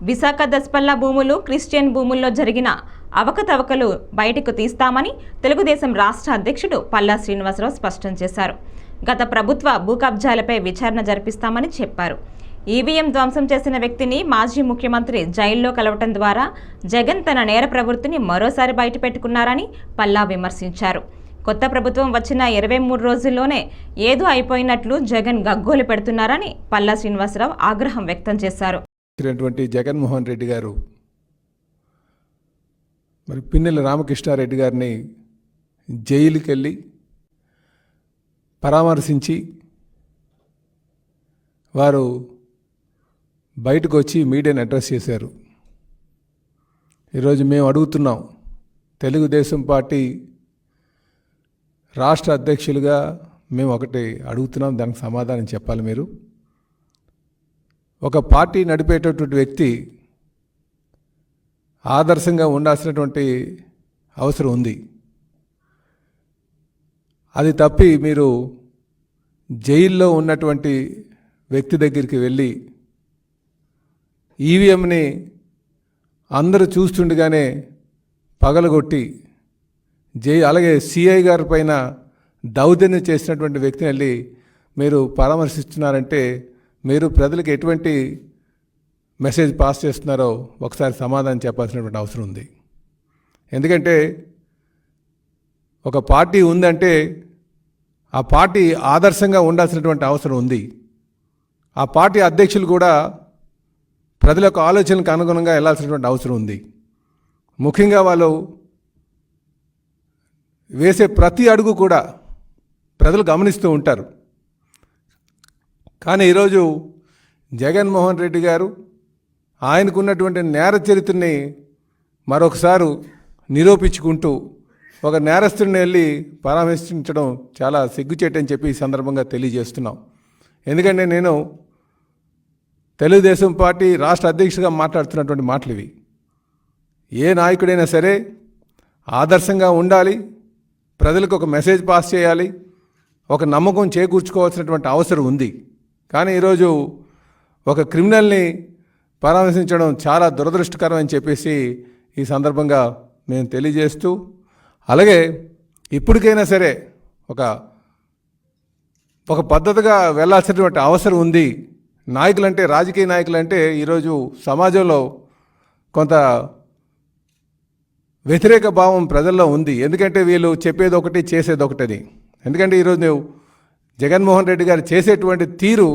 విశాఖ దస్పల్లా భూములు క్రిస్టియన్ భూముల్లో జరిగిన అవకతవకలు బయటకు తీస్తామని తెలుగుదేశం రాష్ట్ర అధ్యక్షుడు పల్లా శ్రీనివాసరావు స్పష్టం చేశారు. గత ప్రభుత్వ భూ కబ్జాలపై విచారణ జరిపిస్తామని చెప్పారు. ఈవీఎం ధ్వంసం చేసిన వ్యక్తిని మాజీ ముఖ్యమంత్రి జైల్లో కలవటం ద్వారా జగన్ తన నేర ప్రవృత్తిని మరోసారి బయటపెట్టుకున్నారని పల్లా విమర్శించారు. కొత్త ప్రభుత్వం వచ్చిన 23 రోజుల్లోనే ఏదో అయిపోయినట్లు జగన్ గగ్గోలు పెడుతున్నారని పల్లా శ్రీనివాసరావు ఆగ్రహం వ్యక్తం చేశారు. జగన్మోహన్ రెడ్డి గారు మరి పిన్నెల రామకృష్ణారెడ్డి గారిని జైలుకి వెళ్ళి పరామర్శించి వారు బయటకు వచ్చి మీడియాని అడ్రస్ చేశారు. ఈరోజు మేము అడుగుతున్నాం, తెలుగుదేశం పార్టీ రాష్ట్ర అధ్యక్షులుగా మేము ఒకటి అడుగుతున్నాం, దానికి సమాధానం చెప్పాలి. మీరు ఒక పార్టీ నడిపేటటువంటి వ్యక్తి ఆదర్శంగా ఉండాల్సినటువంటి అవసరం ఉంది. అది తప్పి మీరు జైల్లో ఉన్నటువంటి వ్యక్తి దగ్గరికి వెళ్ళి ఈవీఎంని అందరూ చూస్తుండగానే పగలగొట్టి అలాగే సిఐ గారి పైన దౌర్జన్యం చేసినటువంటి వ్యక్తిని వెళ్ళి మీరు పరామర్శిస్తున్నారంటే మీరు ప్రజలకు ఎటువంటి మెసేజ్ పాస్ చేస్తున్నారో ఒకసారి సమాధానం చెప్పాల్సినటువంటి అవసరం ఉంది. ఎందుకంటే ఒక పార్టీ ఉందంటే ఆ పార్టీ ఆదర్శంగా ఉండాల్సినటువంటి అవసరం ఉంది. ఆ పార్టీ అధ్యక్షులు కూడా ప్రజల యొక్క ఆలోచనలకు అనుగుణంగా వెళ్ళాల్సినటువంటి అవసరం ఉంది. ముఖ్యంగా వాళ్ళు వేసే ప్రతి అడుగు కూడా ప్రజలు గమనిస్తూ ఉంటారు. కానీ ఈరోజు జగన్మోహన్ రెడ్డి గారు ఆయనకున్నటువంటి నేర చరిత్రని మరొకసారి నిరూపించుకుంటూ ఒక నేరస్తుడిని వెళ్ళి పరామర్శించడం చాలా సిగ్గుచేటని చెప్పి ఈ సందర్భంగా తెలియజేస్తున్నాం. ఎందుకంటే నేను తెలుగుదేశం పార్టీ రాష్ట్ర అధ్యక్షుడిగా మాట్లాడుతున్నటువంటి మాటలు ఇవి. ఏ నాయకుడైనా సరే ఆదర్శంగా ఉండాలి, ప్రజలకు ఒక మెసేజ్ పాస్ చేయాలి, ఒక నమ్మకం చేకూర్చుకోవాల్సినటువంటి అవసరం ఉంది. కానీ ఈరోజు ఒక క్రిమినల్ని పరామర్శించడం చాలా దురదృష్టకరం అని చెప్పేసి ఈ సందర్భంగా మేము తెలియజేస్తూ, అలాగే ఇప్పటికైనా సరే ఒక పద్ధతిగా వెళ్ళాల్సినటువంటి అవసరం ఉంది. నాయకులంటే, రాజకీయ నాయకులంటే ఈరోజు సమాజంలో కొంత వ్యతిరేక భావం ప్రజల్లో ఉంది. ఎందుకంటే వీళ్ళు చెప్పేది ఒకటి చేసేది ఒకటని. ఎందుకంటే ఈరోజు జగన్మోహన్ రెడ్డి గారు చేసేటువంటి తీరు